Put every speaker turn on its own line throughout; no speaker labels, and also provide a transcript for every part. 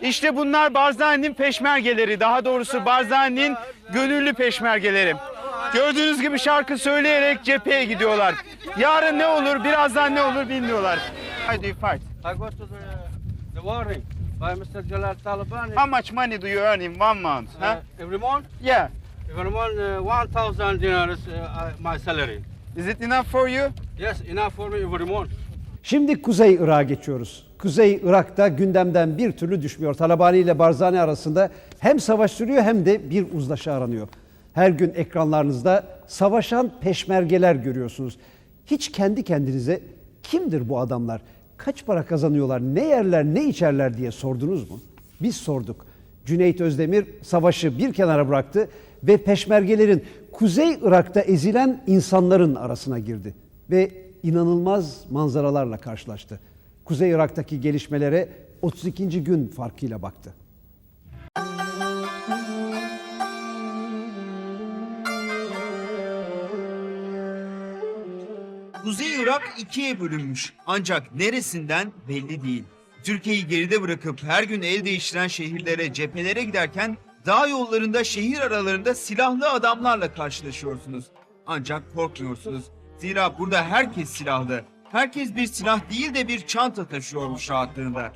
İşte bunlar Barzani'nin peşmergeleri, daha doğrusu Barzani'nin gönüllü peşmergeleri. Gördüğünüz gibi şarkı söyleyerek cepheye gidiyorlar. Yarın ne olur, birazdan ne olur bilmiyorlar. How do you fight?
I go to the warring by Mr. Jalal Talabani.
How much money do you earn in 1 month? Huh?
Every month?
Yeah.
Every month, 1,000 dinars my salary.
Is it enough for you?
Yes, enough for me every month.
Şimdi Kuzey Irak'a geçiyoruz. Kuzey Irak'ta gündemden bir türlü düşmüyor. Talabani ile Barzani arasında hem savaş sürüyor hem de bir uzlaşı aranıyor. Her gün ekranlarınızda savaşan peşmergeler görüyorsunuz. Hiç kendi kendinize kimdir bu adamlar? Kaç para kazanıyorlar, ne yerler, ne içerler diye sordunuz mu? Biz sorduk. Cüneyt Özdemir savaşı bir kenara bıraktı ve peşmergelerin Kuzey Irak'ta ezilen insanların arasına girdi. Ve inanılmaz manzaralarla karşılaştı. Kuzey Irak'taki gelişmelere 32. gün farkıyla baktı.
Kuzey Irak ikiye bölünmüş ancak neresinden belli değil. Türkiye'yi geride bırakıp her gün el değiştiren şehirlere, cephelere giderken dağ yollarında, şehir aralarında silahlı adamlarla karşılaşıyorsunuz. Ancak korkmuyorsunuz. Zira burada herkes silahlı. Herkes bir silah değil de bir çanta taşıyormuş rahatlığında.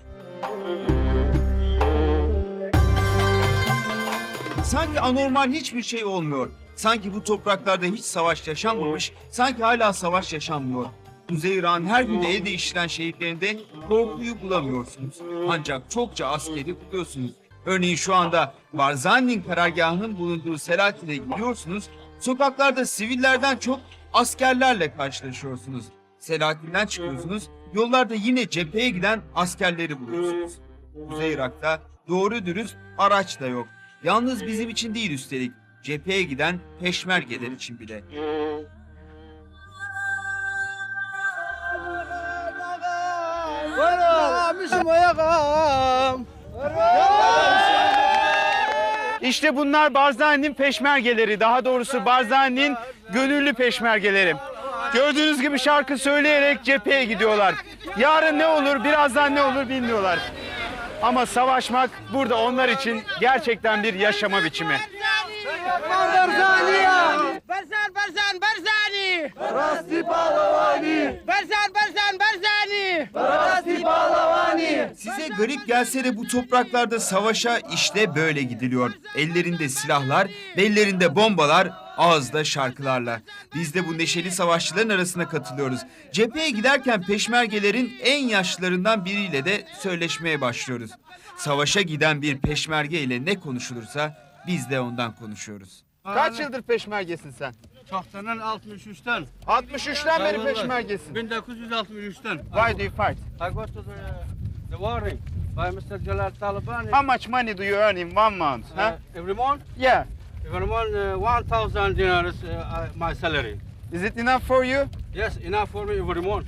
Sanki anormal hiçbir şey olmuyor. Sanki bu topraklarda hiç savaş yaşanmamış, sanki hala savaş yaşanmıyor. Kuzey Irak'ın her gün el değiştiren şehitlerinde korkuyu bulamıyorsunuz. Ancak çokça askeri buluyorsunuz. Örneğin şu anda Barzani'nin karargahının bulunduğu Selahattin'e gidiyorsunuz. Sokaklarda sivillerden çok askerlerle karşılaşıyorsunuz. Selahattin'den çıkıyorsunuz, yollarda yine cepheye giden askerleri buluyorsunuz. Kuzey Irak'ta doğru dürüst araç da yok. Yalnız bizim için değil üstelik, cepheye giden peşmergeler için bile.
İşte bunlar Barzani'nin peşmergeleri, daha doğrusu Barzani'nin gönüllü peşmergeleri. Gördüğünüz gibi şarkı söyleyerek cepheye gidiyorlar. Yarın ne olur, birazdan ne olur bilmiyorlar. Ama savaşmak burada onlar için gerçekten bir yaşama biçimi.
Barzani! Barzan, Barzani! Rasti Palavani! Barzan, Barzani! Rasti Palavani!
Size garip gelse de bu topraklarda savaşa işte böyle gidiliyor. Ellerinde silahlar, bellerinde bombalar, ağızda şarkılarla. Biz de bu neşeli savaşçıların arasına katılıyoruz. Cepheye giderken peşmergelerin en yaşlılarından biriyle de söyleşmeye başlıyoruz. Savaşa giden bir peşmerge ile ne konuşulursa biz de ondan konuşuyoruz.
Kaç yıldır peşmergesin sen?
Çoktanın 63'ten.
63'ten beri peşmergesin.
1963'ten.
Why do you fight?
I go to the warring by Mr. Jalal Talabani.
How much money do you earn in 1 month? Huh?
Every month?
Yeah.
Every month, 1,000 dinars my salary.
Is it enough for you?
Yes, enough for me every month.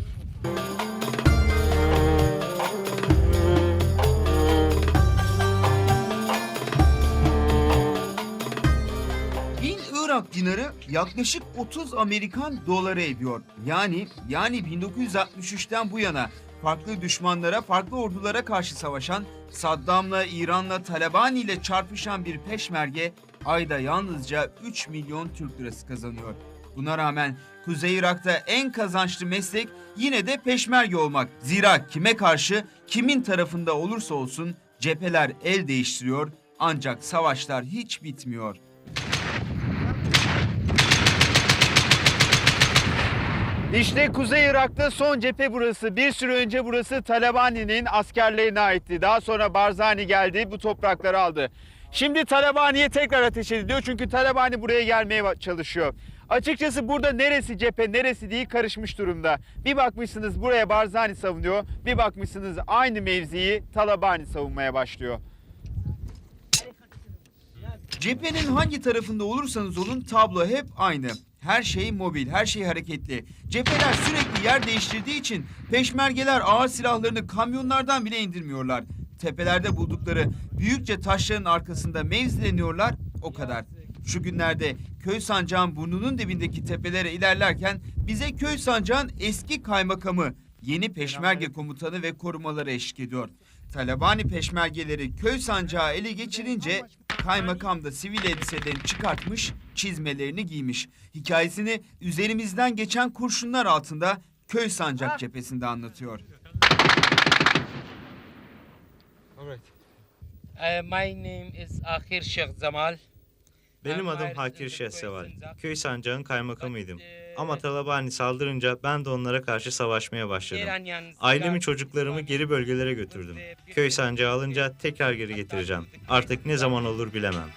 Irak dinarı yaklaşık 30 Amerikan doları ediyor. Yani 1963'ten bu yana farklı düşmanlara, farklı ordulara karşı savaşan, Saddam'la, İran'la, Talabani ile çarpışan bir peşmerge ayda yalnızca 3 milyon Türk lirası kazanıyor. Buna rağmen Kuzey Irak'ta en kazançlı meslek yine de peşmerge olmak. Zira kime karşı, kimin tarafında olursa olsun cepheler el değiştiriyor ancak savaşlar hiç bitmiyor.
İşte Kuzey Irak'ta son cephe burası. Bir süre önce burası Talabani'nin askerlerine aitti. Daha sonra Barzani geldi, bu toprakları aldı. Şimdi Talabani'ye tekrar ateş ediliyor çünkü Talabani buraya gelmeye çalışıyor. Açıkçası burada neresi cephe, neresi değil karışmış durumda. Bir bakmışsınız buraya Barzani savunuyor, bir bakmışsınız aynı mevziyi Talabani savunmaya başlıyor.
Cephenin hangi tarafında olursanız olun tablo hep aynı. Her şey mobil, her şey hareketli. Cepheler sürekli yer değiştirdiği için peşmergeler ağır silahlarını kamyonlardan bile indirmiyorlar. Tepelerde buldukları büyükçe taşların arkasında mevzileniyorlar, o kadar. Şu günlerde Köy Sancağın burnunun dibindeki tepelere ilerlerken bize Köy Sancağın eski kaymakamı, yeni peşmerge komutanı ve korumaları eşlik ediyor. Talabani peşmergeleri köy sancağı ele geçirince kaymakam da sivil elbiselerini çıkartmış, çizmelerini giymiş. Hikayesini üzerimizden geçen kurşunlar altında köy sancak cephesinde anlatıyor.
My name is Akhir Sheikh Zamal.
Benim adım Hakir Şehseval. Köy sancağın kaymakamıydım. Ama Talabani saldırınca ben de onlara karşı savaşmaya başladım. Ailemi, çocuklarımı geri bölgelere götürdüm. Köy sancağı alınca tekrar geri getireceğim. Artık ne zaman olur bilemem.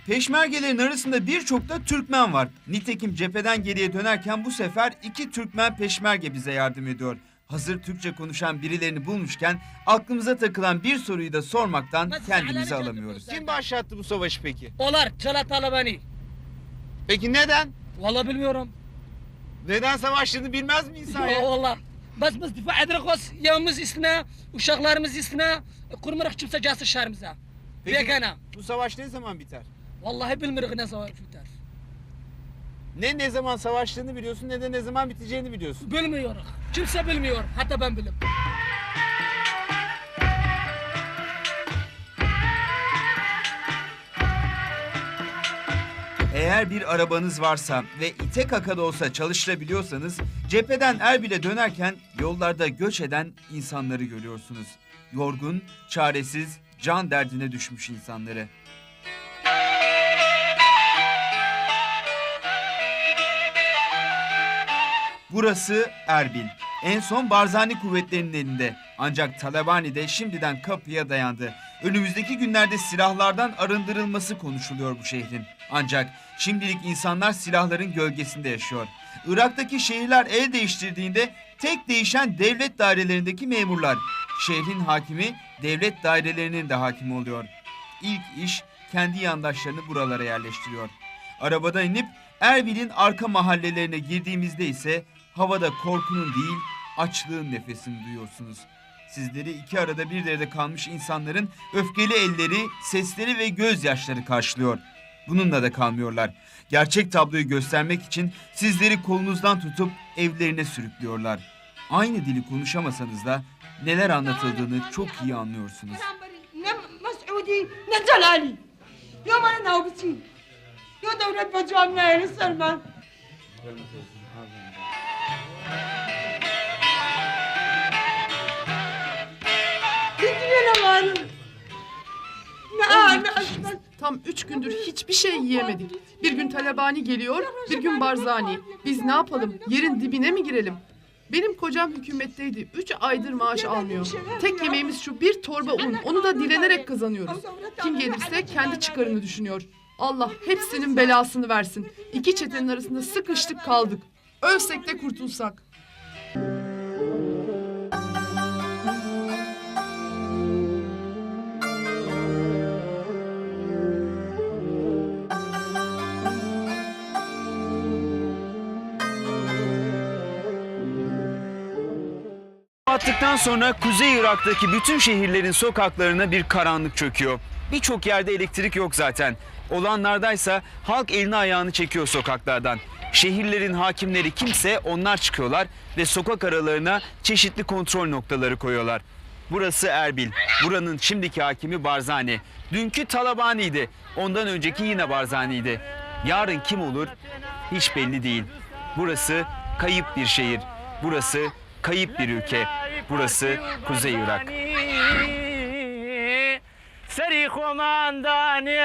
Peşmergelerin arasında birçok da Türkmen var. Nitekim cepheden geriye dönerken bu sefer 2 Türkmen peşmerge bize yardım ediyor. Hazır Türkçe konuşan birilerini bulmuşken aklımıza takılan bir soruyu da sormaktan kendimizi alamıyoruz.
Kim başlattı bu savaşı peki?
Olar Çala Talabani.
Peki neden?
Vallahi bilmiyorum.
Neden savaştığını bilmez mi insan ya?
Vallahi. Biz difa ederiz. Yağımız üstüne, uşaklarımız üstüne, kurmarak kimse gelsin şehrimize.
Peki,
Vegana.
bu savaş ne zaman biter?
Vallahi bilmiyoruz ne zaman biter.
Ne zaman savaştığını biliyorsun ne de ne zaman biteceğini biliyorsun.
Bilmiyoruz. Kimse bilmiyor. Hatta ben bilim.
Eğer bir arabanız varsa ve ite kaka da olsa çalıştırabiliyorsanız cepheden Erbil'e dönerken yollarda göç eden insanları görüyorsunuz. Yorgun, çaresiz, can derdine düşmüş insanları. Burası Erbil. En son Barzani kuvvetlerinin elinde. Ancak Talabani de şimdiden kapıya dayandı. Önümüzdeki günlerde silahlardan arındırılması konuşuluyor bu şehrin. Ancak şimdilik insanlar silahların gölgesinde yaşıyor. Irak'taki şehirler el değiştirdiğinde tek değişen devlet dairelerindeki memurlar. Şehrin hakimi devlet dairelerinin de hakim oluyor. İlk iş kendi yandaşlarını buralara yerleştiriyor. Arabadan inip Erbil'in arka mahallelerine girdiğimizde ise havada korkunun değil, açlığın nefesini duyuyorsunuz. Sizleri iki arada bir derede kalmış insanların öfkeli elleri, sesleri ve gözyaşları karşılıyor. Bununla da kalmıyorlar. Gerçek tabloyu göstermek için sizleri kolunuzdan tutup evlerine sürüklüyorlar. Aynı dili konuşamasanız da neler anlatıldığını çok iyi anlıyorsunuz.
مسعودي نجلالي يوم انا ناوبتي يا دولة بجامنا يا سلمان
Tam 3 gündür hiçbir şey yiyemedik. Bir gün Talabani geliyor, bir gün Barzani. Biz ne yapalım? Yerin dibine mi girelim? Benim kocam hükümetteydi. 3 aydır maaş almıyor. Tek yemeğimiz şu bir torba un. Onu da dilenerek kazanıyoruz. Kim gelirse kendi çıkarını düşünüyor. Allah hepsinin belasını versin. 2 çetenin arasında sıkıştık kaldık. Ölsek de kurtulsak.
Battıktan sonra Kuzey Irak'taki bütün şehirlerin sokaklarına bir karanlık çöküyor. Birçok yerde elektrik yok zaten. Olanlardaysa halk elini ayağını çekiyor sokaklardan. Şehirlerin hakimleri kimse onlar çıkıyorlar ve sokak aralarına çeşitli kontrol noktaları koyuyorlar. Burası Erbil. Buranın şimdiki hakimi Barzani. Dünkü Talabani'ydi. Ondan önceki yine Barzani'ydi. Yarın kim olur hiç belli değil. Burası kayıp bir şehir. Burası kayıp bir ülke. Burası Kuzey Irak.
Seri komandani